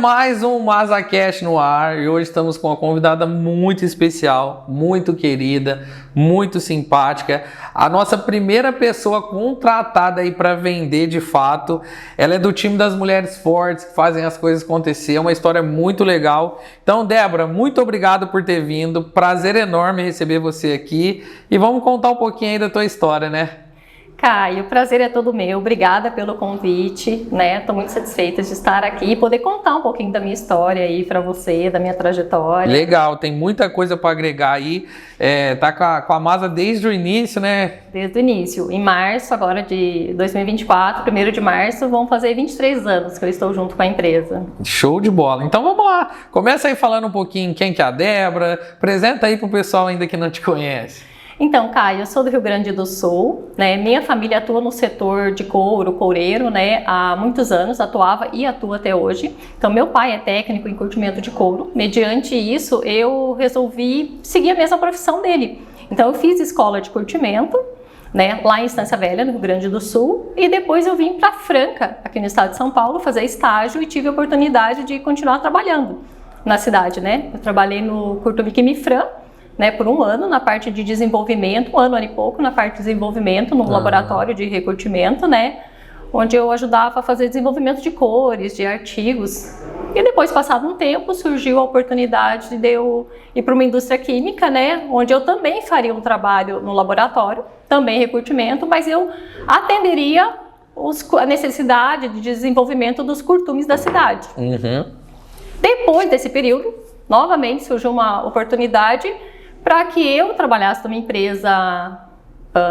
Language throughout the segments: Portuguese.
mais um MasaCast no ar e hoje estamos com uma convidada muito especial, muito querida, muito simpática. A nossa primeira pessoa contratada aí para vender de fato. Ela é do time das mulheres fortes que fazem as coisas acontecer. É uma história muito legal. Então, Débora, muito obrigado por ter vindo. Prazer enorme receber você aqui e vamos contar um pouquinho aí da tua história, né? Caio, o prazer é todo meu, obrigada pelo convite, né? Estou muito satisfeita de estar aqui e poder contar um pouquinho da minha história aí para você, da minha trajetória. Legal, tem muita coisa para agregar aí, tá com a Masa desde o início, né? Desde o início, em março agora de 2024, 1º de março, vão fazer 23 anos que eu estou junto com a empresa. Show de bola, então vamos lá, começa aí falando um pouquinho quem que é a Débora, apresenta aí pro pessoal ainda que não te conhece. Então, Caio, eu sou do Rio Grande do Sul, né? Minha família atua no setor de couro, coureiro, né? Há muitos anos, atuava e atua até hoje. Então, meu pai é técnico em curtimento de couro. Mediante isso, eu resolvi seguir a mesma profissão dele. Então, eu fiz escola de curtimento, né? Lá em Estância Velha, no Rio Grande do Sul. E depois eu vim para Franca, aqui no estado de São Paulo, fazer estágio e tive a oportunidade de continuar trabalhando na cidade, né? Eu trabalhei no Curtume Quimifran, né, por um ano na parte de desenvolvimento, um ano e pouco na parte de desenvolvimento no laboratório de recurtimento, né, onde eu ajudava a fazer desenvolvimento de cores, de artigos. E depois, passado um tempo, surgiu a oportunidade de eu ir para uma indústria química, né, onde eu também faria um trabalho no laboratório, também recurtimento, mas eu atenderia a necessidade de desenvolvimento dos curtumes da cidade. Depois desse período, novamente surgiu uma oportunidade para que eu trabalhasse numa empresa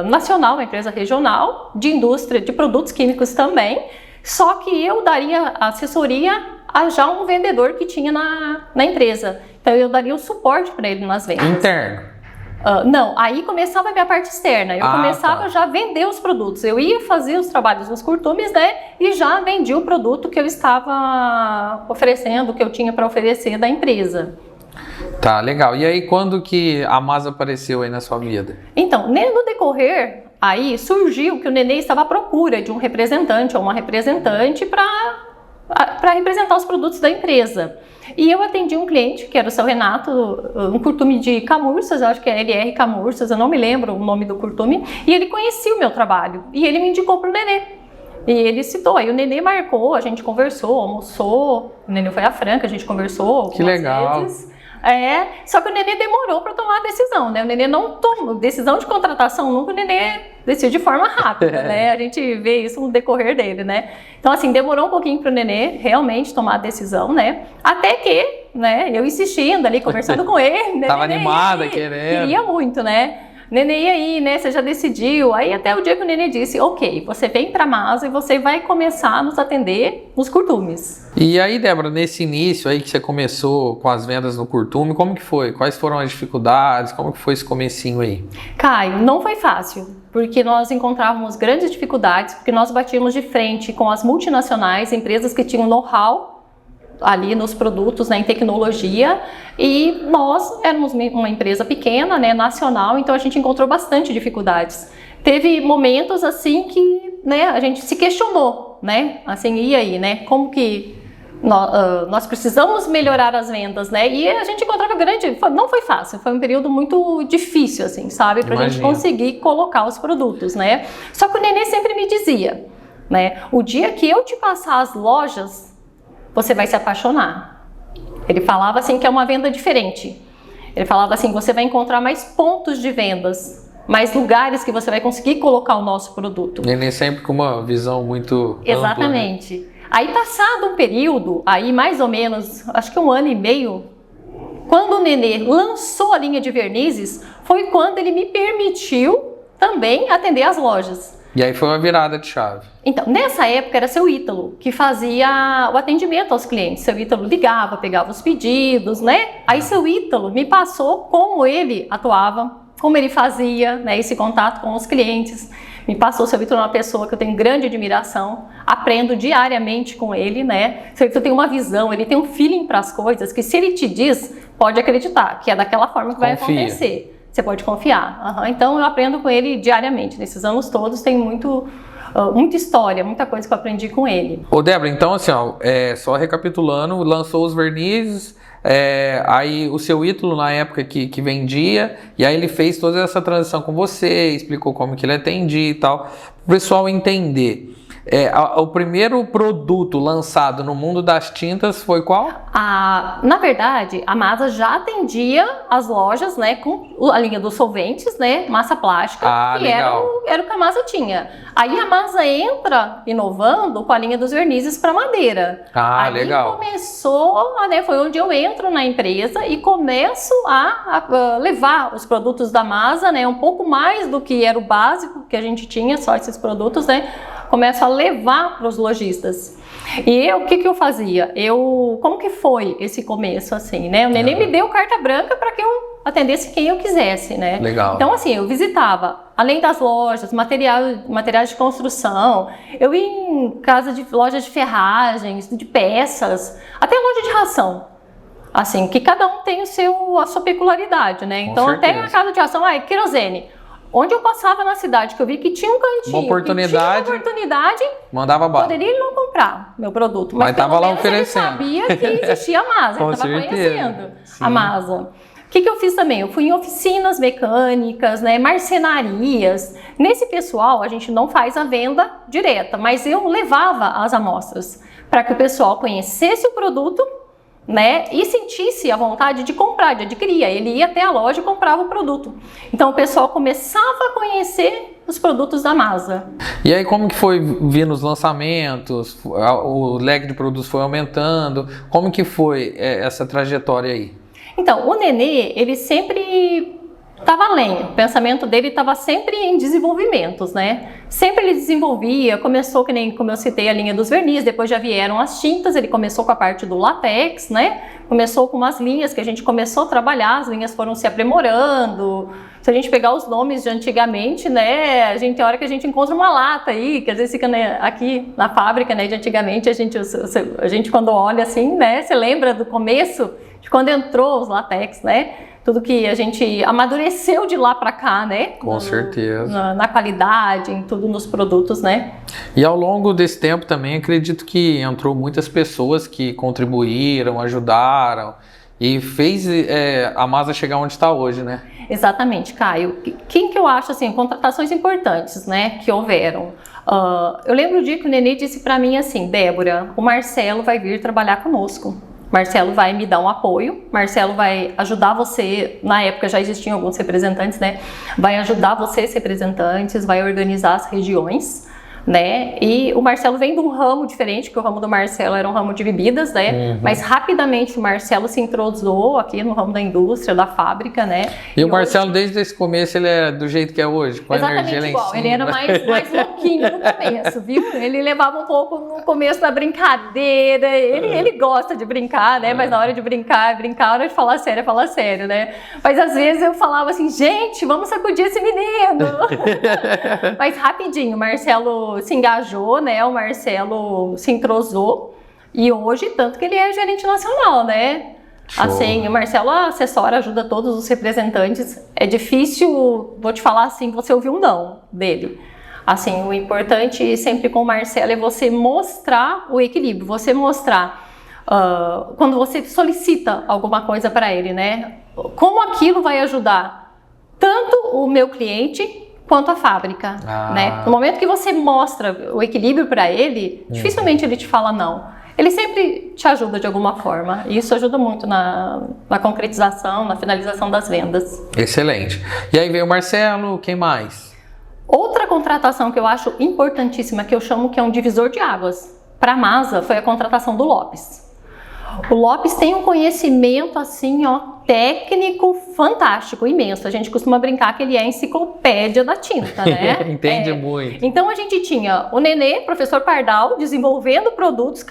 nacional, uma empresa regional, de indústria de produtos químicos também, só que eu daria assessoria a já um vendedor que tinha na empresa. Então eu daria o suporte para ele nas vendas. Interno? Não, aí começava a minha parte externa, eu começava já a vender os produtos, eu ia fazer os trabalhos nos curtumes, né, e já vendia o produto que eu estava oferecendo, que eu tinha para oferecer da empresa. Tá, legal. E aí, quando que a Masa apareceu aí na sua vida? Então, no decorrer, aí surgiu que o Nenê estava à procura de um representante ou uma representante para representar os produtos da empresa. E eu atendi um cliente, que era o seu Renato, um curtume de camurças, eu acho que é LR Camurças, eu não me lembro o nome do curtume, e ele conhecia o meu trabalho, e ele me indicou para o Nenê. E ele citou, aí o Nenê marcou, a gente conversou, almoçou, o Nenê foi à Franca, a gente conversou algumas vezes. Só que o Nenê demorou para tomar a decisão, né? O Nenê não tomou decisão de contratação, nunca o Nenê decidiu de forma rápida, né? A gente vê isso no decorrer dele, né? Então, assim, demorou um pouquinho para o Nenê realmente tomar a decisão, né? Até que, né, eu insistindo ali, conversando com ele, né? Tava animada, querendo. Queria muito, né? Nenê, e aí, né? Você já decidiu? Aí até o dia que o Nenê disse, ok, você vem para a Masa e você vai começar a nos atender nos curtumes. E aí, Débora, nesse início aí que você começou com as vendas no curtume, como que foi? Quais foram as dificuldades? Como que foi esse comecinho aí? Caio, não foi fácil, porque nós encontrávamos grandes dificuldades, porque nós batíamos de frente com as multinacionais, empresas que tinham know-how ali nos produtos, né, em tecnologia, e nós éramos uma empresa pequena, né, nacional, então a gente encontrou bastante dificuldades. Teve momentos assim que, né, a gente se questionou, né, assim, e aí, né, como que nós precisamos melhorar as vendas, né, e a gente encontrava não foi fácil, foi um período muito difícil, assim, sabe, pra gente conseguir colocar os produtos, né. Só que o Nenê sempre me dizia, né, o dia que eu te passar as lojas, você vai se apaixonar. Ele falava assim que é uma venda diferente. Ele falava assim, você vai encontrar mais pontos de vendas, mais lugares que você vai conseguir colocar o nosso produto. Nenê sempre com uma visão muito Exatamente. ampla, né? Aí passado um período, aí mais ou menos, acho que 1 ano e meio, quando o Nenê lançou a linha de vernizes, foi quando ele me permitiu também atender as lojas. E aí foi uma virada de chave. Então, nessa época era seu Ítalo que fazia o atendimento aos clientes. Seu Ítalo ligava, pegava os pedidos, né? Aí seu Ítalo me passou como ele atuava, como ele fazia, né, esse contato com os clientes. Me passou, seu Ítalo é uma pessoa que eu tenho grande admiração, aprendo diariamente com ele, né? Seu Ítalo tem uma visão, ele tem um feeling para as coisas, que se ele te diz, pode acreditar, que é daquela forma que vai acontecer. Você pode confiar. Então eu aprendo com ele diariamente. Nesses anos todos tenho muita história, muita coisa que eu aprendi com ele. Ô Débora, então assim, ó, só recapitulando, lançou os vernizes, aí o seu Ítalo na época que vendia, e aí ele fez toda essa transição com você, explicou como que ele atendia e tal, para o pessoal entender. O primeiro produto lançado no mundo das tintas foi qual? Na verdade, a Masa já atendia as lojas, né, com a linha dos solventes, né, massa plástica, que era o que a Masa tinha. Aí a Masa entra inovando com a linha dos vernizes para madeira. Aí legal. Começou, né, foi onde eu entro na empresa e começo a levar os produtos da Masa, né, um pouco mais do que era o básico que a gente tinha, só esses produtos, né, começo a levar para os lojistas. E o que eu fazia? Como que foi esse começo, assim, né? O Nenê me deu carta branca para que eu atendesse quem eu quisesse, né? Legal. Então, assim, eu visitava, além das lojas, materiais de construção, eu ia em lojas de ferragens, de peças, até loja de ração. Assim, que cada um tem a sua peculiaridade, né? Então, até a casa de ração, querosene. Onde eu passava na cidade, que eu vi que tinha um cantinho, uma oportunidade, mandava bala. Poderia ele não comprar meu produto, mas estava lá oferecendo. Ele sabia que existia a Masa, ele estava conhecendo a Masa. O que eu fiz também? Eu fui em oficinas mecânicas, né, marcenarias. Nesse pessoal, a gente não faz a venda direta, mas eu levava as amostras para que o pessoal conhecesse o produto, né, e sentisse a vontade de comprar, de adquirir. Ele ia até a loja e comprava o produto. Então o pessoal começava a conhecer os produtos da Masa. E aí como que foi vindo os lançamentos, o leque de produtos foi aumentando, como que foi essa trajetória aí? Então, o Nenê, ele sempre estava além, o pensamento dele estava sempre em desenvolvimentos, né? Sempre ele desenvolvia, começou, que nem como eu citei, a linha dos verniz, depois já vieram as tintas, ele começou com a parte do látex, né? Começou com umas linhas que a gente começou a trabalhar, as linhas foram se aprimorando. Se a gente pegar os nomes de antigamente, né? Tem hora que a gente encontra uma lata aí, que às vezes fica, né, aqui na fábrica, né? De antigamente, a gente quando olha assim, né? Você lembra do começo, de quando entrou os látex, né? Tudo que a gente amadureceu de lá para cá, né? Com certeza. Na qualidade, em tudo nos produtos, né? E ao longo desse tempo também acredito que entrou muitas pessoas que contribuíram, ajudaram e fez a Masa chegar onde está hoje, né? Exatamente, Caio. Quem que eu acho, assim, contratações importantes, né, que houveram? Eu lembro o dia que o Nenê disse para mim assim, Débora, o Marcelo vai vir trabalhar conosco. Marcelo vai me dar um apoio, Marcelo vai ajudar você, na época já existiam alguns representantes, né? Vai ajudar vocês representantes, vai organizar as regiões, né? E o Marcelo vem de um ramo diferente, que o ramo do Marcelo era um ramo de bebidas, né? Uhum. Mas rapidamente o Marcelo se introduzou aqui no ramo da indústria, da fábrica, né? E o Marcelo, hoje, desde esse começo, ele é do jeito que é hoje, com a energia lá em cima. Ele era mais louquinho no começo, viu? Ele levava um pouco no começo da brincadeira, ele gosta de brincar, né? Mas na hora de brincar, na hora de falar sério, né? Mas às vezes eu falava assim, gente, vamos sacudir esse menino! Mas rapidinho, o Marcelo se engajou, né? O Marcelo se entrosou e hoje, tanto que ele é gerente nacional, né? Show. Assim, o Marcelo assessora, ajuda todos os representantes. É difícil, vou te falar assim, você ouvir um não dele. Assim, o importante sempre com o Marcelo é você mostrar o equilíbrio, você mostrar quando você solicita alguma coisa para ele, né? Como aquilo vai ajudar tanto o meu cliente quanto a fábrica, né? No momento que você mostra o equilíbrio para ele, dificilmente ele te fala não. Ele sempre te ajuda de alguma forma. E isso ajuda muito na concretização, na finalização das vendas. Excelente. E aí veio o Marcelo, quem mais? Outra contratação que eu acho importantíssima, que eu chamo que é um divisor de águas para a Masa, foi a contratação do Lopes. O Lopes tem um conhecimento assim, ó, técnico fantástico, imenso. A gente costuma brincar que ele é a enciclopédia da tinta, né? Entende muito. Então a gente tinha o Nenê, professor Pardal, desenvolvendo produtos,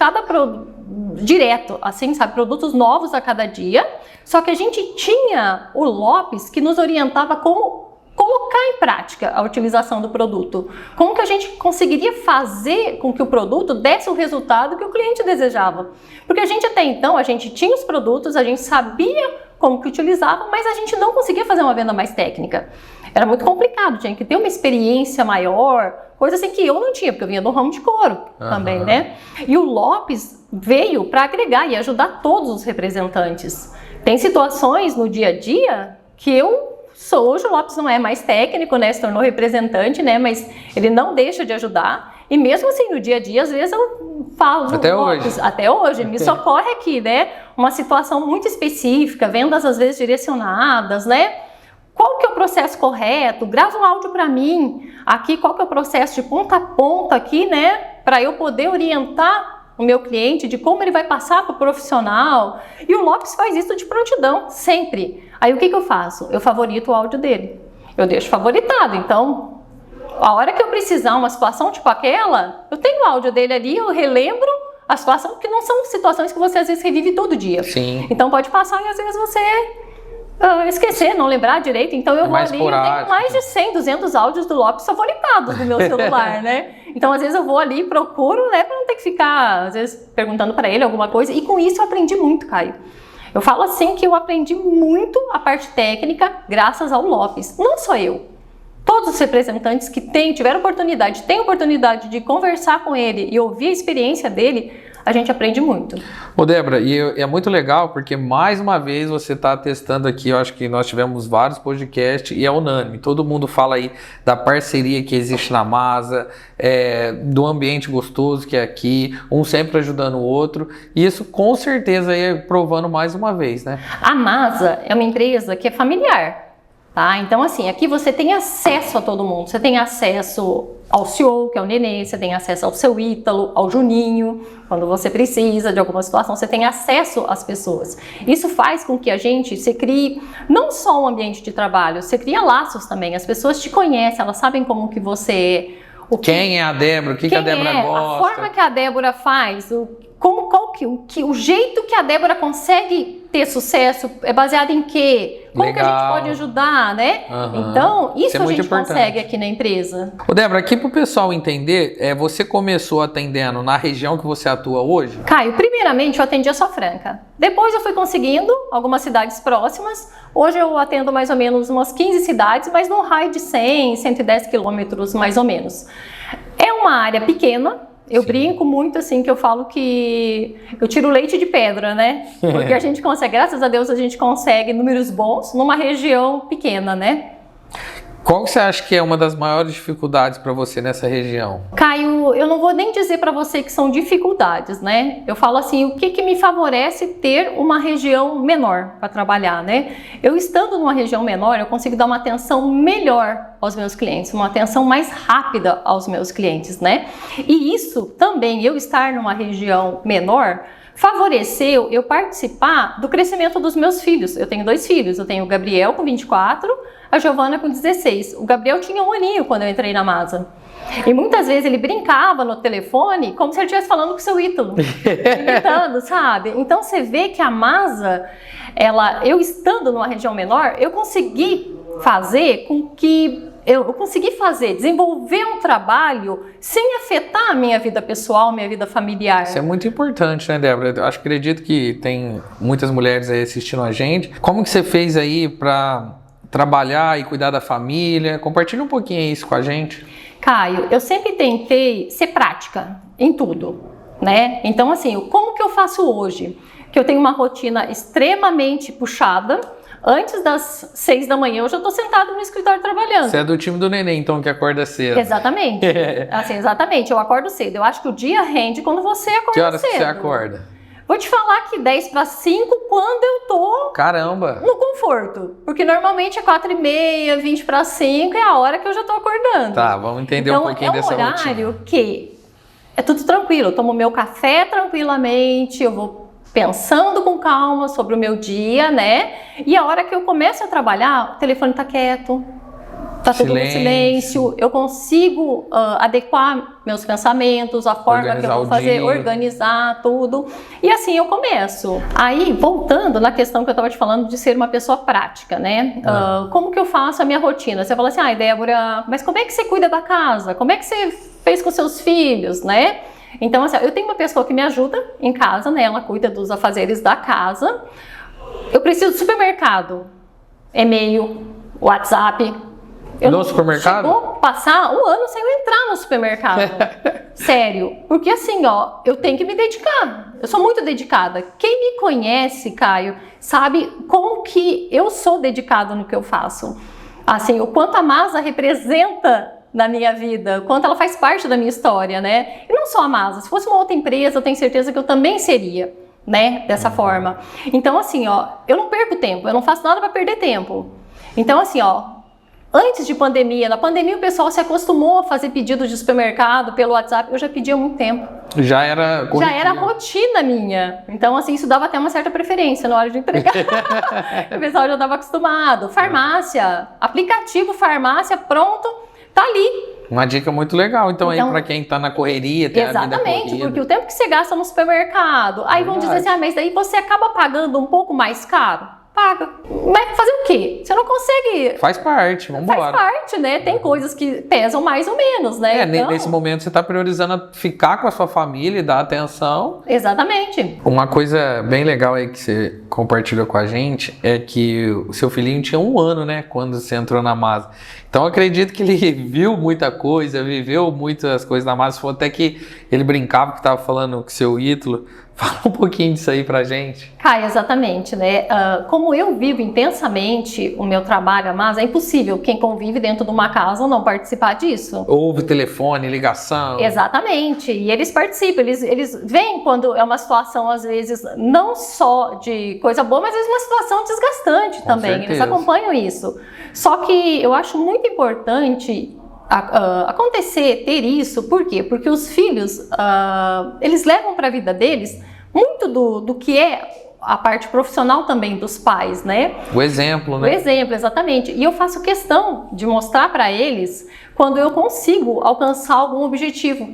direto, assim, sabe, produtos novos a cada dia. Só que a gente tinha o Lopes que nos orientava como colocar em prática a utilização do produto. Como que a gente conseguiria fazer com que o produto desse o resultado que o cliente desejava? Porque a gente até então, a gente tinha os produtos, a gente sabia como que utilizava, mas a gente não conseguia fazer uma venda mais técnica. Era muito complicado, tinha que ter uma experiência maior, coisa assim que eu não tinha, porque eu vinha do ramo de couro também, né? E o Lopes veio para agregar e ajudar todos os representantes. Tem situações no dia a dia que hoje o Lopes não é mais técnico, né? Se tornou representante, né? Mas ele não deixa de ajudar. E mesmo assim, no dia a dia, às vezes eu falo... Até hoje, me socorre aqui, né? Uma situação muito específica, vendas às vezes direcionadas, né? Qual que é o processo correto? Grava um áudio para mim. Aqui, qual que é o processo de ponta a ponta aqui, né? Para eu poder orientar o meu cliente de como ele vai passar para o profissional. E o Lopes faz isso de prontidão, sempre. Aí o que eu faço? Eu favorito o áudio dele. Eu deixo favoritado. Então, a hora que eu precisar uma situação tipo aquela, eu tenho o áudio dele ali, eu relembro a situação, porque não são situações que você às vezes revive todo dia. Sim. Então pode passar e às vezes você esquecer, não lembrar direito. Então eu vou ali, eu tenho mais de 100, 200 áudios do Lopes favoritados no meu celular, né? Então às vezes eu vou ali e procuro, né, para não ter que ficar, às vezes, perguntando para ele alguma coisa. E com isso eu aprendi muito, Caio. Eu falo assim que eu aprendi muito a parte técnica graças ao Lopes. Não só eu. Todos os representantes que tiveram oportunidade, têm oportunidade de conversar com ele e ouvir a experiência dele, a gente aprende muito. Ô Débora, e é muito legal porque mais uma vez você está testando aqui, eu acho que nós tivemos vários podcasts e é unânime, todo mundo fala aí da parceria que existe na Masa, do ambiente gostoso que é aqui, um sempre ajudando o outro, e isso com certeza é provando mais uma vez, né? A Masa é uma empresa que é familiar. Tá? Então, assim, aqui você tem acesso a todo mundo. Você tem acesso ao CEO, que é o Nenê, você tem acesso ao seu Ítalo, ao Juninho. Quando você precisa de alguma situação, você tem acesso às pessoas. Isso faz com que a gente se crie não só um ambiente de trabalho, você cria laços também. As pessoas te conhecem, elas sabem como que você é. Quem é a Débora? O que a Débora gosta? A forma que a Débora faz, o jeito que a Débora consegue ter sucesso é baseado em quê? Como que a gente pode ajudar, né? Então, isso a gente consegue aqui na empresa. Ô Débora, aqui para o pessoal entender, você começou atendendo na região que você atua hoje? Caio, primeiramente eu atendi a Só Franca. Depois eu fui conseguindo algumas cidades próximas. Hoje eu atendo mais ou menos umas 15 cidades, mas num raio de 100, 110 quilômetros mais ou menos. É uma área pequena. Eu brinco muito assim, que eu falo que eu tiro leite de pedra, né? Porque a gente consegue, graças a Deus, a gente consegue números bons numa região pequena, né? Qual que você acha que é uma das maiores dificuldades para você nessa região? Caio, eu não vou nem dizer para você que são dificuldades, né? Eu falo assim, o que me favorece ter uma região menor para trabalhar, né? Eu estando numa região menor, eu consigo dar uma atenção melhor aos meus clientes, uma atenção mais rápida aos meus clientes, né? E isso também, eu estar numa região menor, favoreceu eu participar do crescimento dos meus filhos. Eu tenho 2 filhos, eu tenho o Gabriel com 24, a Giovana com 16. O Gabriel tinha 1 aninho quando eu entrei na Masa. E muitas vezes ele brincava no telefone como se ele estivesse falando com o seu Ítalo, imitando, sabe? Então você vê que a Masa, eu estando numa região menor, eu consegui fazer com que desenvolver um trabalho sem afetar a minha vida pessoal, minha vida familiar. Isso é muito importante, né, Débora? Eu acredito que tem muitas mulheres aí assistindo a gente. Como que você fez aí para trabalhar e cuidar da família? Compartilha um pouquinho isso com a gente. Caio, eu sempre tentei ser prática em tudo, né? Então, assim, como que eu faço hoje? Que eu tenho uma rotina extremamente puxada. Antes das 6 da manhã, eu já estou sentada no escritório trabalhando. Você é do time do neném, então, que acorda cedo. Exatamente. Assim, exatamente, eu acordo cedo. Eu acho que o dia rende quando você acorda cedo. Que horas que você acorda? Vou te falar que 10 para 5 quando eu tô... Caramba! No conforto. Porque normalmente é 4h30, 20 para 5 é a hora que eu já tô acordando. Tá, vamos entender um pouquinho dessa rotina. Então, é um horário que é tudo tranquilo. Eu tomo meu café tranquilamente, eu vou pensando com calma sobre o meu dia, né? E a hora que eu começo a trabalhar, o telefone tá quieto, tá tudo no silêncio, eu consigo adequar meus pensamentos, a forma que eu vou fazer, organizar tudo. E assim eu começo. Aí, voltando na questão que eu estava te falando de ser uma pessoa prática, né? Como que eu faço a minha rotina? Você fala assim, Débora, mas como é que você cuida da casa? Como é que você fez com seus filhos, né? Então, assim, eu tenho uma pessoa que me ajuda em casa, né? Ela cuida dos afazeres da casa. Eu preciso do supermercado, e-mail, WhatsApp. No supermercado? Chegou a passar um ano sem eu entrar no supermercado. Sério. Porque assim, ó, eu tenho que me dedicar. Eu sou muito dedicada. Quem me conhece, Caio, sabe como que eu sou dedicada no que eu faço. Assim, o quanto a Masa representa na minha vida, o quanto ela faz parte da minha história, né? E não só a Masa. Se fosse uma outra empresa, eu tenho certeza que eu também seria, né? Dessa forma. Então, assim, ó, eu não perco tempo. Eu não faço nada para perder tempo. Então, assim, ó, antes de pandemia, na pandemia o pessoal se acostumou a fazer pedidos de supermercado pelo WhatsApp. Eu já pedi há muito tempo. Já era corriqueiro. Já era rotina minha. Então, assim, isso dava até uma certa preferência na hora de entregar. O pessoal já estava acostumado. Farmácia, aplicativo farmácia, pronto, tá ali. Uma dica muito legal, então aí para quem tá na correria, tem a vida corrida. Exatamente, porque o tempo que você gasta no supermercado, aí vão dizer assim, mas daí você acaba pagando um pouco mais caro. Paga. Mas fazer o quê? Você não consegue... Faz parte, vamos embora. Faz parte, né? Tem coisas que pesam mais ou menos, né? Então... nesse momento você está priorizando ficar com a sua família e dar atenção. Exatamente. Uma coisa bem legal aí que você compartilhou com a gente é que o seu filhinho tinha 1 ano, né? Quando você entrou na Masa. Então eu acredito que ele viu muita coisa, viveu muitas coisas na Masa. Foi até que ele brincava que estava falando com o seu Ítalo. Fala um pouquinho disso aí pra gente. Caio, exatamente, né? Como eu vivo intensamente o meu trabalho, mas é impossível quem convive dentro de uma casa não participar disso. Houve telefone, ligação. Exatamente, e eles participam, eles vêm quando é uma situação, às vezes, não só de coisa boa, mas às vezes uma situação desgastante também, certeza. Eles acompanham isso. Só que eu acho muito importante acontecer, ter isso, por quê? Porque os filhos, eles levam para a vida deles muito do que é a parte profissional também dos pais, né? O exemplo, né? O exemplo, exatamente. E eu faço questão de mostrar para eles quando eu consigo alcançar algum objetivo.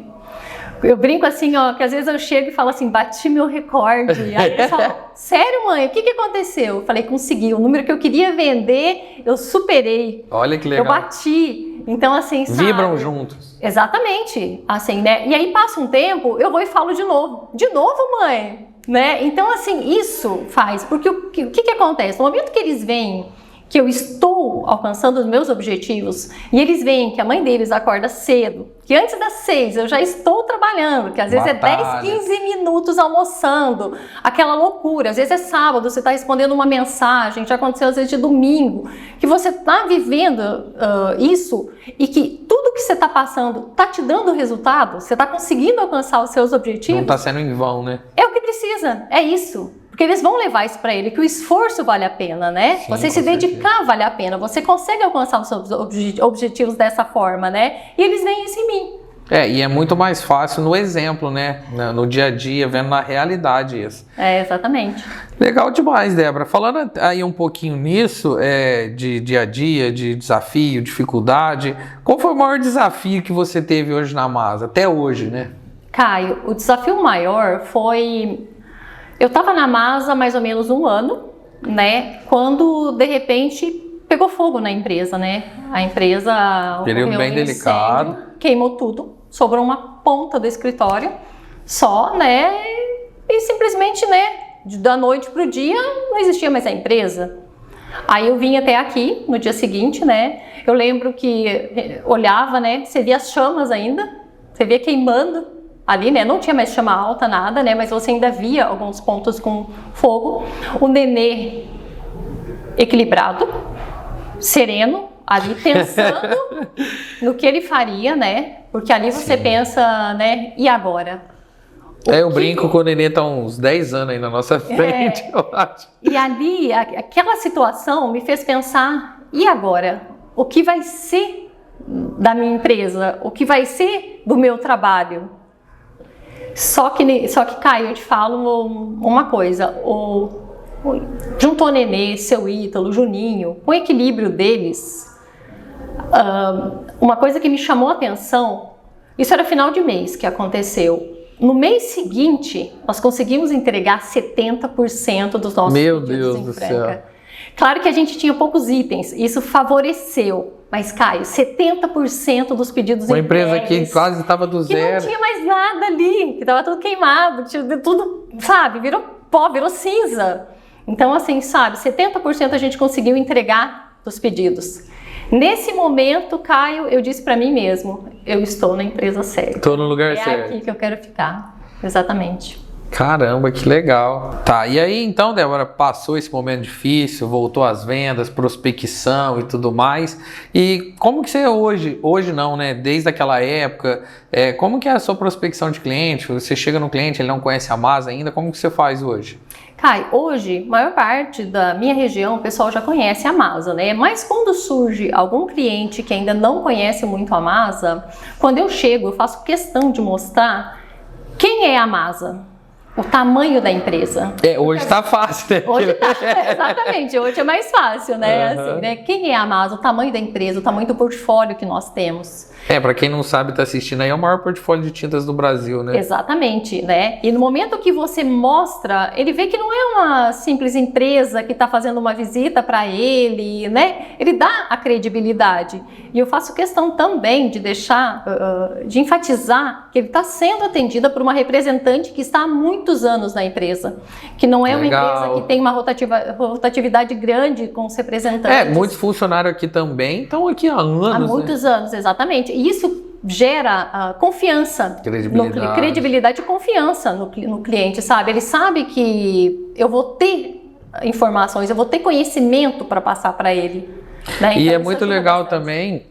Eu brinco assim, ó, que às vezes eu chego e falo assim, bati meu recorde. Aí eles falam, sério, mãe, o que aconteceu? Eu falei, consegui. O número que eu queria vender, eu superei. Olha que legal. Eu bati. Então, assim, sabe? Vibram juntos. Exatamente. Assim, né? E aí passa um tempo, eu vou e falo de novo. De novo, mãe? Né? Então, assim, isso faz. Porque o que acontece? No momento que eles veem que eu estou alcançando os meus objetivos e eles veem que a mãe deles acorda cedo, que antes das 6 eu já estou trabalhando, que às vezes Batalha. é 10, 15 minutos almoçando, aquela loucura, às vezes é sábado, você está respondendo uma mensagem, já aconteceu às vezes de domingo, que você está vivendo isso e que tudo que você está passando está te dando resultado, você está conseguindo alcançar os seus objetivos. Não está sendo em vão, né? É o que precisa, é isso. Porque eles vão levar isso para ele, que o esforço vale a pena, né? Sim, você se dedicar vale a pena, você consegue alcançar os seus objetivos dessa forma, né? E eles veem isso em mim. E é muito mais fácil no exemplo, né? No dia a dia, vendo na realidade isso. Exatamente. Legal demais, Débora. Falando aí um pouquinho nisso, de dia a dia, de desafio, dificuldade, qual foi o maior desafio que você teve hoje na Masa, até hoje, né? Caio, o desafio maior foi... Eu estava na Masa há mais ou menos 1 ano, né? Quando, de repente, pegou fogo na empresa, né? A empresa... Período bem delicado. Incêndio, queimou tudo, sobrou uma ponta do escritório só, né? E simplesmente, né? Da noite pro dia, não existia mais a empresa. Aí eu vim até aqui, no dia seguinte, né? Eu lembro que olhava, né? Você via as chamas ainda, você via queimando ali, né? Não tinha mais chama alta, nada, né? Mas você ainda via alguns pontos com fogo. O nenê equilibrado, sereno, ali pensando no que ele faria, né? Porque ali você pensa, né? E agora? Eu brinco que o nenê tá uns 10 anos aí na nossa frente, eu acho. E ali, aquela situação me fez pensar, e agora? O que vai ser da minha empresa? O que vai ser do meu trabalho? Só que Caio, eu te falo uma coisa, juntou o nenê, seu Ítalo, Juninho, o equilíbrio deles, uma coisa que me chamou a atenção, isso era final de mês que aconteceu. No mês seguinte, nós conseguimos entregar 70% dos nossos pedidos Deus em do Franca. céu. Claro que a gente tinha poucos itens, isso favoreceu. Mas, Caio, 70% dos pedidos Uma entregues, empresa que quase estava do zero. que não tinha mais nada ali, que estava tudo queimado, tinha tudo, sabe, virou pó, virou cinza. Então, assim, sabe, 70% a gente conseguiu entregar dos pedidos. Nesse momento, Caio, eu disse para mim mesmo, eu estou na empresa certa. Estou no lugar certo. É aqui que eu quero ficar, exatamente. Caramba, que legal. Tá, e aí então, Débora, passou esse momento difícil, voltou às vendas, prospecção e tudo mais. E como que você hoje não, né? Desde aquela época, como que é a sua prospecção de cliente? Você chega no cliente, ele não conhece a Masa ainda, como que você faz hoje? Kai, hoje, maior parte da minha região, o pessoal já conhece a Masa, né? Mas quando surge algum cliente que ainda não conhece muito a Masa, quando eu chego, eu faço questão de mostrar quem é a Masa. O tamanho da empresa. Hoje tá fácil, né? Hoje tá, exatamente, hoje é mais fácil, né? Uhum. Assim, né? Quem é a Masa, o tamanho da empresa, o tamanho do portfólio que nós temos. Pra quem não sabe, tá assistindo aí, é o maior portfólio de tintas do Brasil, né? Exatamente, né? E no momento que você mostra, ele vê que não é uma simples empresa que está fazendo uma visita para ele, né? Ele dá a credibilidade. E eu faço questão também de deixar, de enfatizar que ele está sendo atendida por uma representante que está há muitos anos na empresa, que não é uma empresa que tem uma rotatividade grande com os representantes. Muitos funcionários aqui também estão aqui há anos. Há muitos anos, exatamente. E isso gera confiança, credibilidade e confiança no cliente, sabe? Ele sabe que eu vou ter informações, eu vou ter conhecimento para passar para ele. Né? E é muito legal também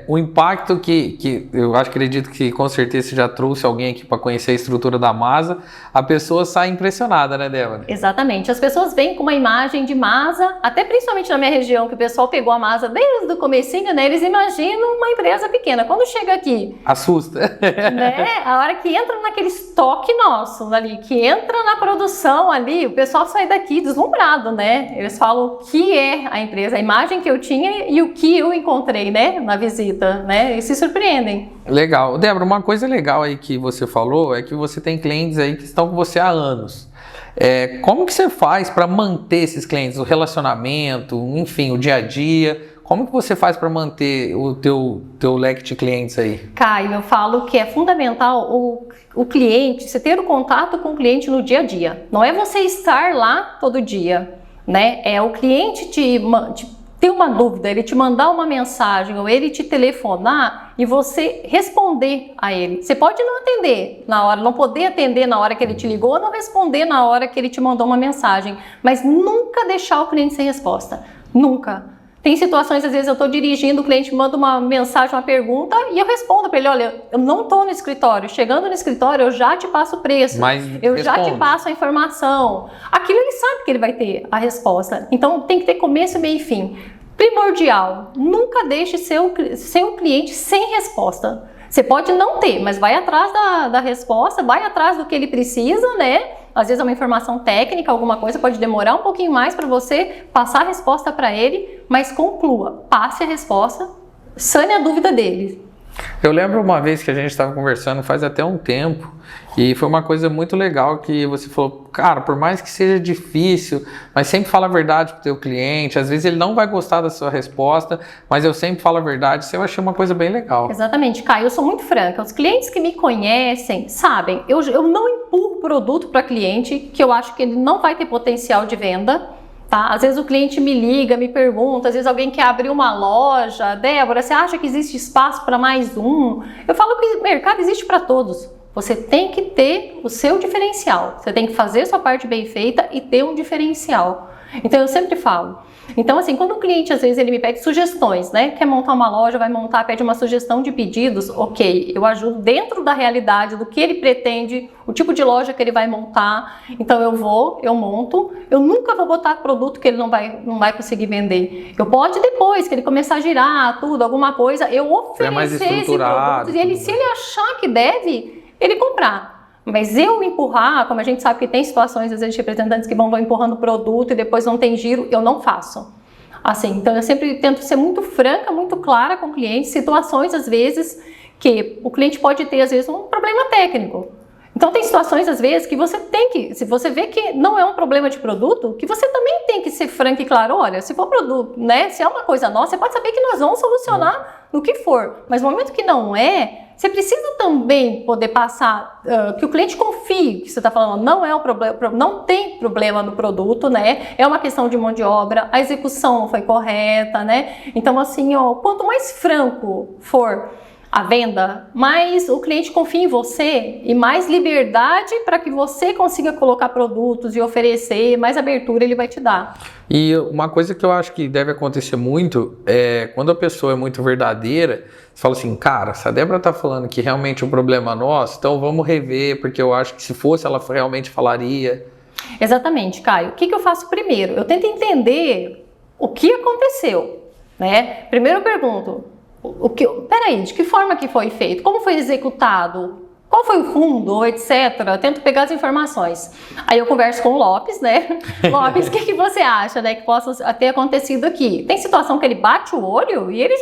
o impacto que eu acredito que com certeza você já trouxe alguém aqui para conhecer a estrutura da Masa, a pessoa sai impressionada, né, Débora? Exatamente, as pessoas vêm com uma imagem de Masa, até principalmente na minha região, que o pessoal pegou a Masa desde o comecinho, né, eles imaginam uma empresa pequena, quando chega aqui... Assusta. Né, a hora que entra naquele estoque nosso ali, que entra na produção ali, o pessoal sai daqui deslumbrado, né, eles falam o que é a empresa, a imagem que eu tinha e o que eu encontrei, né, na visita, né, e se surpreendem. Legal. Débora, uma coisa legal aí que você falou é que você tem clientes aí que estão com você há anos. Como que você faz para manter esses clientes, o relacionamento, enfim, o dia a dia? Como que você faz para manter o teu leque de clientes aí? Caio, eu falo que é fundamental o cliente, você ter o contato com o cliente no dia a dia. Não é você estar lá todo dia, né? É o cliente ter uma dúvida, ele te mandar uma mensagem ou ele te telefonar e você responder a ele. Você pode não atender na hora, não poder atender na hora que ele te ligou ou não responder na hora que ele te mandou uma mensagem, mas nunca deixar o cliente sem resposta. Nunca. Tem situações, às vezes eu estou dirigindo, o cliente manda uma mensagem, uma pergunta e eu respondo para ele, olha, eu não estou no escritório, chegando no escritório eu já te passo o preço, eu já te passo a informação. Aquilo ele sabe que ele vai ter a resposta, então tem que ter começo, meio e fim. Primordial, nunca deixe seu cliente sem resposta. Você pode não ter, mas vai atrás da resposta, vai atrás do que ele precisa, né? Às vezes é uma informação técnica, alguma coisa pode demorar um pouquinho mais para você passar a resposta para ele, mas conclua, passe a resposta, sane a dúvida dele. Eu lembro uma vez que a gente estava conversando faz até um tempo e foi uma coisa muito legal que você falou, cara, por mais que seja difícil, mas sempre fala a verdade pro teu cliente, às vezes ele não vai gostar da sua resposta, mas eu sempre falo a verdade, isso eu achei uma coisa bem legal. Exatamente, Caio, eu sou muito franca, os clientes que me conhecem sabem, eu não empurro produto para cliente que eu acho que ele não vai ter potencial de venda. Tá? Às vezes o cliente me liga, me pergunta, às vezes alguém quer abrir uma loja, Débora, você acha que existe espaço para mais um? Eu falo que o mercado existe para todos. Você tem que ter o seu diferencial, você tem que fazer a sua parte bem feita e ter um diferencial. Então eu sempre falo. Então assim, quando o cliente às vezes ele me pede sugestões, né? Quer montar uma loja, vai montar, pede uma sugestão de pedidos, ok, eu ajudo dentro da realidade do que ele pretende, o tipo de loja que ele vai montar. Então eu monto, eu nunca vou botar produto que ele não vai conseguir vender. Eu pode depois que ele começar a girar tudo, alguma coisa, eu oferecer esse produto e ele, se ele achar que deve, ele comprar. Mas eu empurrar, como a gente sabe que tem situações, às vezes, de representantes que vão empurrando o produto e depois não tem giro, eu não faço. Assim, então eu sempre tento ser muito franca, muito clara com o cliente, situações, às vezes, que o cliente pode ter, às vezes, um problema técnico. Então tem situações, às vezes, que você tem que, se você vê que não é um problema de produto, que você também tem que ser franco e claro, olha, se for produto, né, se é uma coisa nossa, você pode saber que nós vamos solucionar no que for. Mas no momento que não é, Você precisa também poder passar que o cliente confie que você está falando, não é um problema, não tem problema no produto, né? É uma questão de mão de obra, a execução não foi correta, né? Então, assim, ó, quanto mais franco for a venda, mais o cliente confia em você e mais liberdade para que você consiga colocar produtos e oferecer, mais abertura ele vai te dar. E uma coisa que eu acho que deve acontecer muito é quando a pessoa é muito verdadeira, você fala assim, cara, se a Débora tá falando que realmente o problema é nosso, então vamos rever, porque eu acho que se fosse ela realmente falaria. Exatamente, Caio. O que eu faço primeiro? Eu tento entender o que aconteceu, né? Primeiro eu pergunto, peraí, de que forma que foi feito? Como foi executado? Qual foi o fundo, etc. Eu tento pegar as informações. Aí eu converso com o Lopes, né? Lopes, o que você acha, né, que possa ter acontecido aqui? Tem situação que ele bate o olho e ele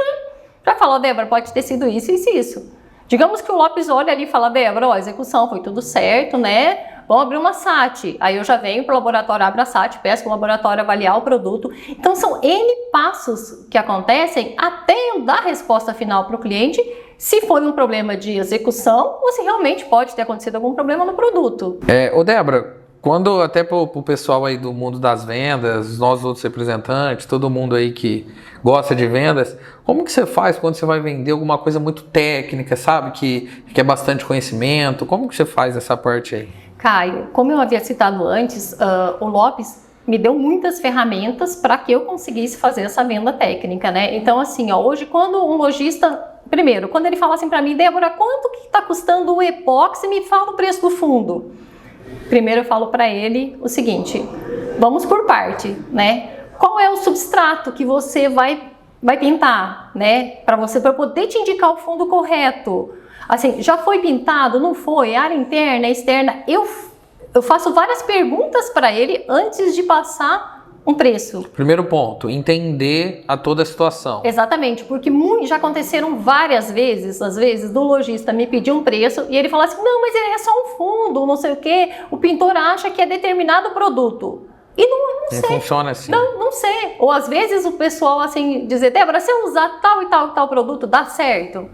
já falou, Débora, pode ter sido isso, isso e isso. Digamos que o Lopes olha ali e fala, Débora, ó, a execução foi tudo certo, né? Vamos abrir uma SAT. Aí eu já venho para o laboratório, abro a SAT, peço para o laboratório avaliar o produto. Então são N passos que acontecem até eu dar a resposta final para o cliente, se foi um problema de execução ou se realmente pode ter acontecido algum problema no produto. Ô Débora, quando até para o pessoal aí do mundo das vendas, nós outros representantes, todo mundo aí que gosta de vendas, como que você faz quando você vai vender alguma coisa muito técnica, sabe? Que é bastante conhecimento, como que você faz essa parte aí? Caio, como eu havia citado antes, o Lopes me deu muitas ferramentas para que eu conseguisse fazer essa venda técnica, né? Então, assim, ó, hoje quando um lojista, primeiro, quando ele fala assim para mim, Débora, quanto que está custando o epóxi? Me fala o preço do fundo. Primeiro eu falo para ele o seguinte, vamos por parte, né? Qual é o substrato que você vai pintar, né? Para poder te indicar o fundo correto. Assim, já foi pintado? Não foi? Área interna, externa? Eu faço várias perguntas para ele antes de passar um preço. Primeiro ponto, entender toda a situação. Exatamente, porque já aconteceram várias vezes, às vezes, do lojista me pedir um preço e ele falar assim, não, mas é só um fundo, não sei o quê, o pintor acha que é determinado produto. E não sei. Não funciona assim. Não sei. Ou às vezes o pessoal assim dizer, Débora, se eu usar tal e tal e tal produto, dá certo?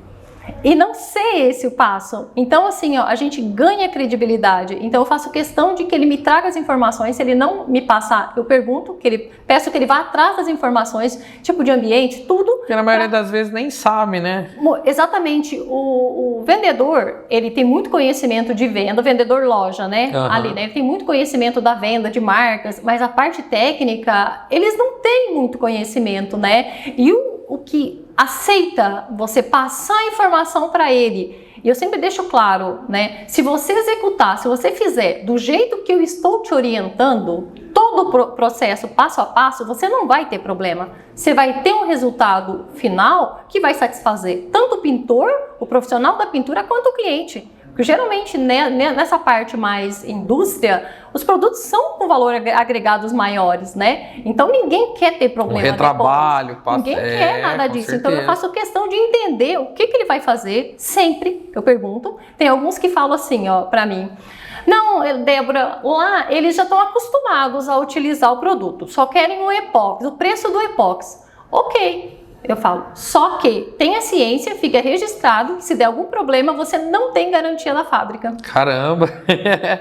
E não ser esse o passo. Então, assim, ó, a gente ganha credibilidade. Então, eu faço questão de que ele me traga as informações. Se ele não me passar, eu pergunto, peço que ele vá atrás das informações, tipo de ambiente, tudo. Porque na maioria das vezes nem sabe, né? Exatamente. O vendedor, ele tem muito conhecimento de venda, o vendedor loja, né? Uhum. Ali, né? Ele tem muito conhecimento da venda, de marcas, mas a parte técnica, eles não têm muito conhecimento, né? E o que aceita você passar a informação para ele, e eu sempre deixo claro, né? Se você executar, se você fizer do jeito que eu estou te orientando, todo o processo passo a passo, você não vai ter problema. Você vai ter um resultado final que vai satisfazer tanto o pintor, o profissional da pintura, quanto o cliente. Porque geralmente nessa parte mais indústria, os produtos são com valor agregados maiores, né? Então ninguém quer ter problema. Um retrabalho, ninguém quer nada disso. Certeza. Então eu faço questão de entender o que ele vai fazer, sempre eu pergunto. Tem alguns que falam assim, ó, pra mim. Não, Débora, lá eles já estão acostumados a utilizar o produto, só querem o epóxi, o preço do epóxi. Ok. Eu falo, só que tenha ciência, fica registrado, que se der algum problema, você não tem garantia da fábrica. Caramba!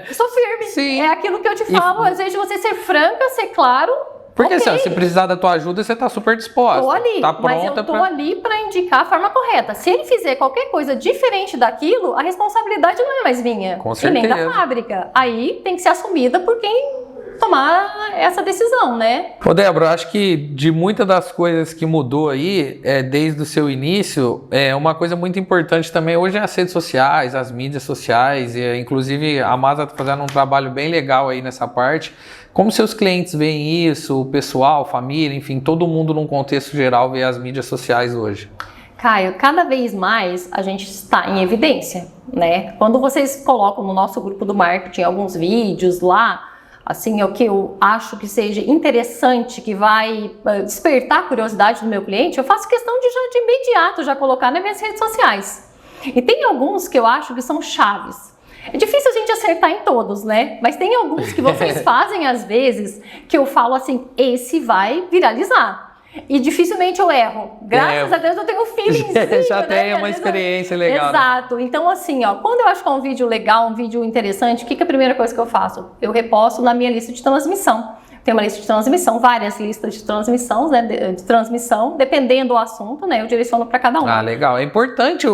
Eu sou firme. Sim. É aquilo que eu te falo, às vezes de você ser franca, ser claro. Porque okay. Se precisar da tua ajuda, você tá super disposta. Tô ali, tá pronta, mas eu tô ali para indicar a forma correta. Se ele fizer qualquer coisa diferente daquilo, a responsabilidade não é mais minha. Com certeza. E nem da fábrica. Aí tem que ser assumida por quem tomar essa decisão, né? Ô Débora, acho que de muitas das coisas que mudou aí, desde o seu início, uma coisa muito importante também hoje é as redes sociais, as mídias sociais, e inclusive a Masa está fazendo um trabalho bem legal aí nessa parte. Como seus clientes veem isso, o pessoal, família, enfim, todo mundo num contexto geral vê as mídias sociais hoje? Caio, cada vez mais a gente está em evidência, né? Quando vocês colocam no nosso grupo do marketing alguns vídeos lá, assim, o que eu acho que seja interessante, que vai despertar a curiosidade do meu cliente, eu faço questão de já de imediato já colocar nas minhas redes sociais. E tem alguns que eu acho que são chaves. É difícil a gente acertar em todos, né? Mas tem alguns que vocês fazem às vezes que eu falo assim, esse vai viralizar. e dificilmente eu erro. Graças a Deus eu tenho um feelingzinho, já né? tem uma experiência legal. Exato. Né? Então assim, ó, quando eu acho que é um vídeo legal, um vídeo interessante, o que é a primeira coisa que eu faço? Eu reposto na minha lista de transmissão. Tem uma lista de transmissão, várias listas de transmissão, né, de transmissão, dependendo do assunto, né, eu direciono para cada um. Ah, legal. É importante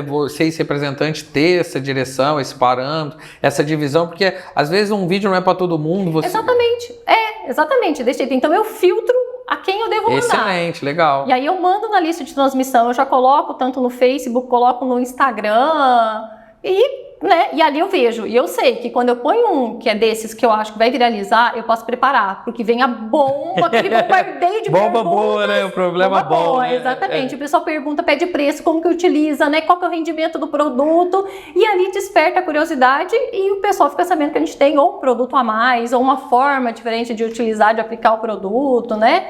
vocês, representantes, ter essa direção, esse parâmetro, essa divisão, porque às vezes um vídeo não é para todo mundo. Exatamente, desse jeito. Então eu filtro a quem eu devo mandar. Excelente, legal. E aí eu mando na lista de transmissão, eu já coloco tanto no Facebook, coloco no Instagram e ali eu vejo. E eu sei que quando eu ponho um que é desses que eu acho que vai viralizar, eu posso preparar, porque vem a bomba, aquele bombardeio de bomba boa, né? O problema bomba bom. Boa, né? Exatamente. O pessoal pergunta, pede preço, como que utiliza, né? Qual que é o rendimento do produto. E ali desperta a curiosidade e o pessoal fica sabendo que a gente tem ou um produto a mais, ou uma forma diferente de utilizar, de aplicar o produto, né?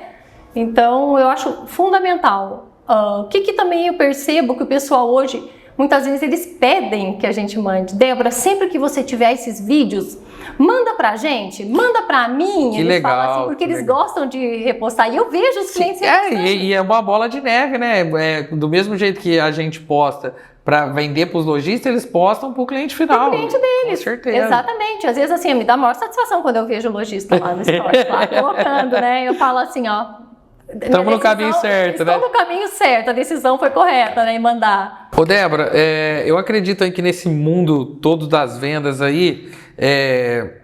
Então, eu acho fundamental. O que também eu percebo que o pessoal hoje... Muitas vezes eles pedem que a gente mande. Débora, sempre que você tiver esses vídeos, manda pra gente, manda pra mim. Que eles legal. Falam assim, porque eles gostam de repostar. E eu vejo os clientes repostando. E é uma bola de neve, né? Do mesmo jeito que a gente posta para vender para os lojistas, eles postam para o cliente final. Para o cliente deles. Com certeza. Exatamente. Às vezes, assim, me dá a maior satisfação quando eu vejo o lojista lá no stories, lá colocando, né? Eu falo assim, ó. Estamos no caminho certo, né? Estamos no caminho certo, a decisão foi correta, né? Em mandar. Ô, Débora, eu acredito que nesse mundo todo das vendas aí,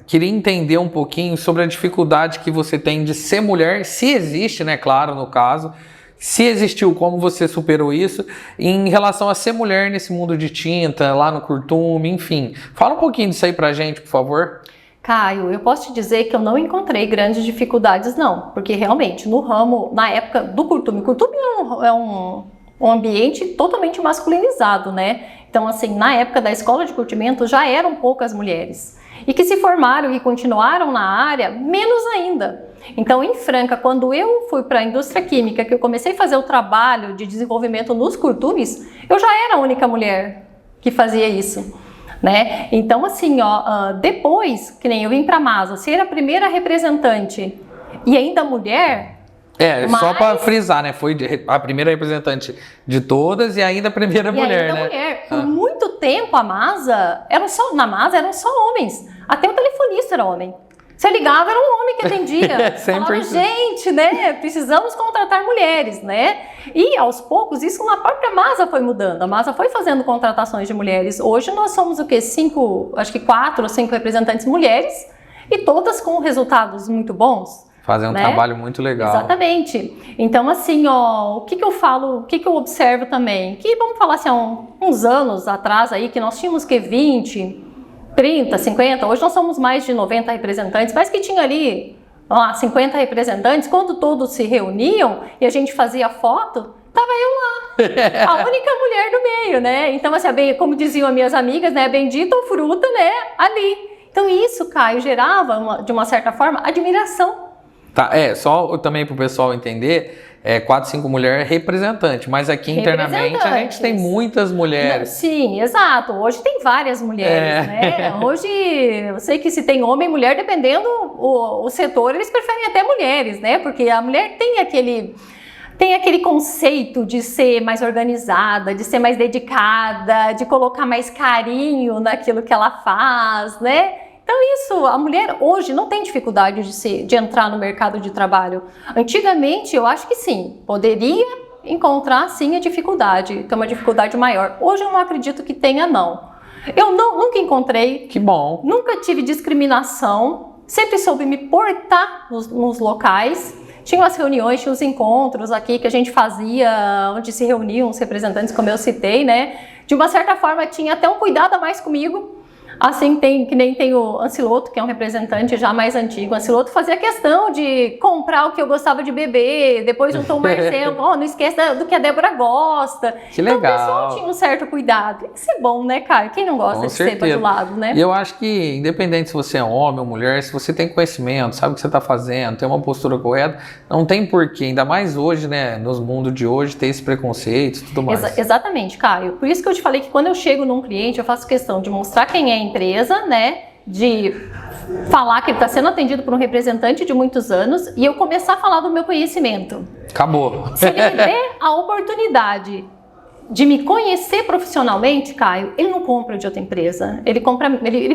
queria entender um pouquinho sobre a dificuldade que você tem de ser mulher, se existe, né? Claro, no caso. Se existiu, como você superou isso, em relação a ser mulher nesse mundo de tinta, lá no Curtume, enfim. Fala um pouquinho disso aí pra gente, por favor. Caio, eu posso te dizer que eu não encontrei grandes dificuldades, não. Porque realmente, no ramo, na época do Curtume, Curtume é um ambiente totalmente masculinizado, né? Então, assim, na época da escola de curtimento já eram poucas mulheres. E que se formaram e continuaram na área, menos ainda. Então, em Franca, quando eu fui para a indústria química, que eu comecei a fazer o trabalho de desenvolvimento nos curtumes, eu já era a única mulher que fazia isso. Né? Então, assim, ó, depois, que nem eu vim para a Masa, ser a primeira representante e ainda mulher... só para frisar, né? Foi a primeira representante de todas e ainda a primeira mulher, né? Mulher. Por muito tempo, na Masa eram só homens. Até o telefonista era homem. Você ligava, era um homem que atendia. Falava, gente, né, precisamos contratar mulheres, né? E aos poucos, isso na própria Masa foi mudando. A Masa foi fazendo contratações de mulheres. Hoje nós somos o quê? 4 ou 5 representantes mulheres e todas com resultados muito bons. Fazem um trabalho muito legal. Exatamente. Então, assim, ó, o que eu falo, o que eu observo também? Que, vamos falar assim, há uns anos atrás aí, que nós tínhamos 20... 30, 50, hoje nós somos mais de 90 representantes, mas que tinha ali 50 representantes, quando todos se reuniam e a gente fazia foto, tava eu lá, a única mulher do meio, né? Então, assim, como diziam as minhas amigas, né, bendita ou fruta, né, ali. Então isso, Caio, gerava, de uma certa forma, admiração. Tá, só também para o pessoal entender, 4, 5 mulheres representantes, mas aqui internamente a gente tem muitas mulheres. Sim, exato. Hoje tem várias mulheres, né? Hoje, eu sei que se tem homem e mulher, dependendo o setor, eles preferem até mulheres, né? Porque a mulher tem aquele conceito de ser mais organizada, de ser mais dedicada, de colocar mais carinho naquilo que ela faz, né? Então isso, a mulher hoje não tem dificuldade de entrar no mercado de trabalho. Antigamente eu acho que sim, poderia encontrar sim a dificuldade, ter uma dificuldade maior. Hoje eu não acredito que tenha não. Eu nunca encontrei. Que bom. Nunca tive discriminação, sempre soube me portar nos locais. Tinha as reuniões, tinha os encontros aqui que a gente fazia, onde se reuniam os representantes, como eu citei, né? De uma certa forma tinha até um cuidado a mais comigo. Assim, que nem tem o Anciloto, que é um representante já mais antigo. O Anciloto fazia questão de comprar o que eu gostava de beber. Depois juntou o Marcelo, não esquece do que a Débora gosta. Que legal. Então o pessoal tinha um certo cuidado. Tem que ser bom, né, Caio? Quem não gosta de ser bajulado, né? E eu acho que, independente se você é homem ou mulher, se você tem conhecimento, sabe o que você está fazendo, tem uma postura correta, não tem porquê, ainda mais hoje, né, nos mundos de hoje, ter esse preconceito e tudo mais. Exatamente, Caio. Por isso que eu te falei que quando eu chego num cliente, eu faço questão de mostrar quem é a empresa, né? De falar que ele está sendo atendido por um representante de muitos anos e eu começar a falar do meu conhecimento. Acabou. Se ele me der a oportunidade de me conhecer profissionalmente, Caio, ele não compra de outra empresa. Ele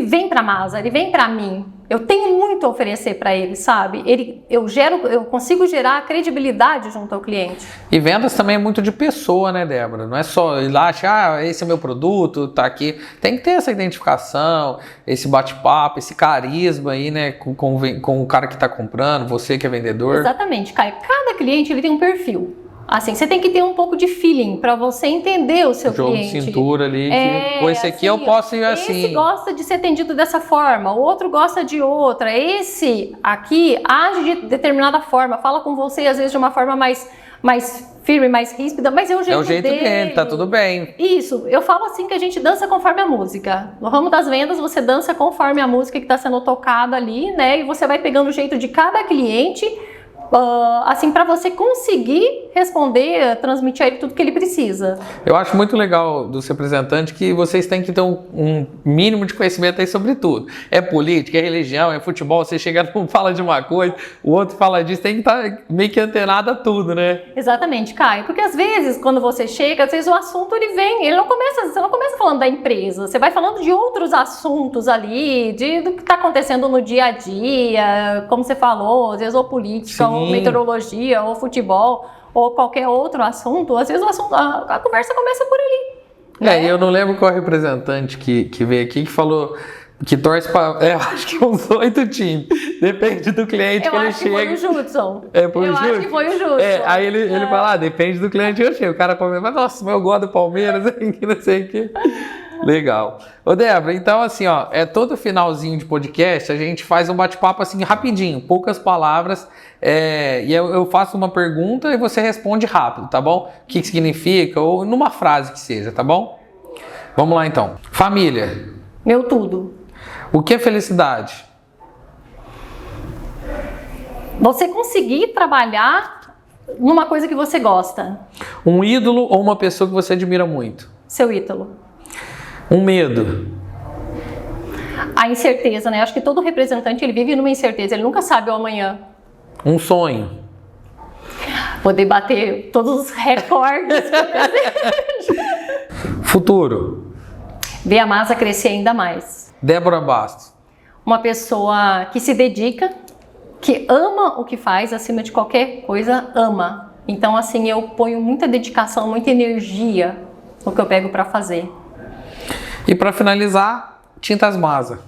vem para a Masa, ele vem para mim. Eu tenho muito a oferecer para ele, sabe? Eu consigo gerar credibilidade junto ao cliente. E vendas também é muito de pessoa, né, Débora? Não é só ir lá achar, esse é meu produto, tá aqui. Tem que ter essa identificação, esse bate-papo, esse carisma aí, né, com o cara que está comprando, você que é vendedor. Exatamente, Caio. Cada cliente ele tem um perfil. Assim, você tem que ter um pouco de feeling para você entender o seu cliente. Jogo de cintura ali, com esse aqui eu posso ir assim. Esse gosta de ser atendido dessa forma, o outro gosta de outra. Esse aqui age de determinada forma, fala com você às vezes de uma forma mais firme, mais ríspida, mas é o jeito dele. Tá tudo bem. Isso, eu falo assim que a gente dança conforme a música. No ramo das vendas, você dança conforme a música que está sendo tocada ali, né? E você vai pegando o jeito de cada cliente, assim, para você conseguir responder, transmitir a ele tudo que ele precisa. Eu acho muito legal dos representantes que vocês têm que ter um mínimo de conhecimento aí sobre tudo. É política, é religião, é futebol, você chega e fala de uma coisa, o outro fala disso, tem que estar meio que antenado a tudo, né? Exatamente, Caio, porque às vezes, quando você chega, às vezes o assunto ele vem, você não começa falando da empresa, você vai falando de outros assuntos ali, do que está acontecendo no dia a dia, como você falou, às vezes ou política, ou meteorologia, ou futebol, ou qualquer outro assunto, às vezes a conversa começa por ali. Né? Eu não lembro qual representante que veio aqui que falou que torce para, acho que uns 8 times, depende do cliente que ele chega. Eu acho que foi o Judson. Acho que foi o Judson. Aí ele fala, depende do cliente que eu chego. O cara comenta, mas nossa, mas eu gosto do Palmeiras, não sei o que. Legal. Ô Débora, então assim, todo finalzinho de podcast a gente faz um bate-papo assim rapidinho, poucas palavras, e eu faço uma pergunta e você responde rápido, tá bom? O que significa, ou numa frase que seja, tá bom? Vamos lá então. Família. Meu tudo. O que é felicidade? Você conseguir trabalhar numa coisa que você gosta. Um ídolo ou uma pessoa que você admira muito? Seu ídolo. Um medo? A incerteza, né? Acho que todo representante ele vive numa incerteza, ele nunca sabe o amanhã. Um sonho? Poder bater todos os recordes. Futuro? Ver a Masa crescer ainda mais. Débora Bastos. Uma pessoa que se dedica, que ama o que faz, acima de qualquer coisa, ama. Então, assim, eu ponho muita dedicação, muita energia no que eu pego para fazer. E para finalizar, Tintas Masa.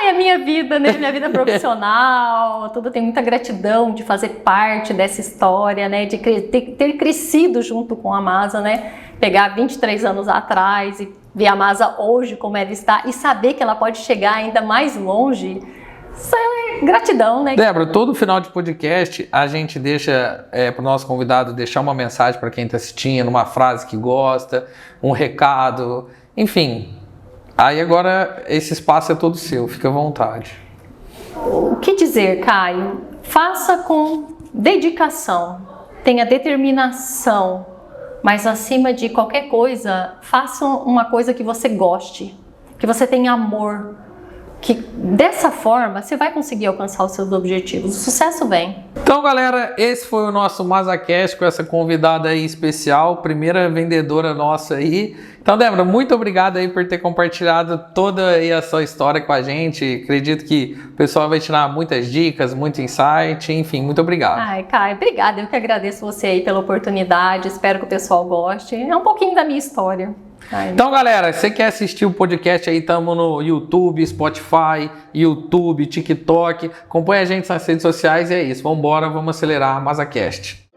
É a minha vida, né? Minha vida profissional, tudo. Tenho muita gratidão de fazer parte dessa história, né? De ter crescido junto com a Masa, né? Pegar 23 anos atrás e ver a Masa hoje como ela está e saber que ela pode chegar ainda mais longe. Isso é gratidão, né? Débora, todo final de podcast a gente deixa para o nosso convidado deixar uma mensagem para quem está assistindo, uma frase que gosta, um recado, enfim. Aí agora esse espaço é todo seu, fica à vontade. O que dizer, Caio? Faça com dedicação, tenha determinação, mas acima de qualquer coisa, faça uma coisa que você goste, que você tenha amor, que dessa forma você vai conseguir alcançar os seus objetivos. O sucesso vem. Então, galera, esse foi o nosso MasaCast com essa convidada aí especial, primeira vendedora nossa aí. Então, Débora, muito obrigado aí por ter compartilhado toda aí a sua história com a gente. Acredito que o pessoal vai tirar muitas dicas, muito insight, enfim, muito obrigado. Ai, Caio, obrigada. Eu que agradeço você aí pela oportunidade. Espero que o pessoal goste. É um pouquinho da minha história. Então, galera, você quer assistir o podcast aí, estamos no YouTube, Spotify, TikTok. Acompanha a gente nas redes sociais e é isso. Vamos embora, vamos acelerar a MasaCast.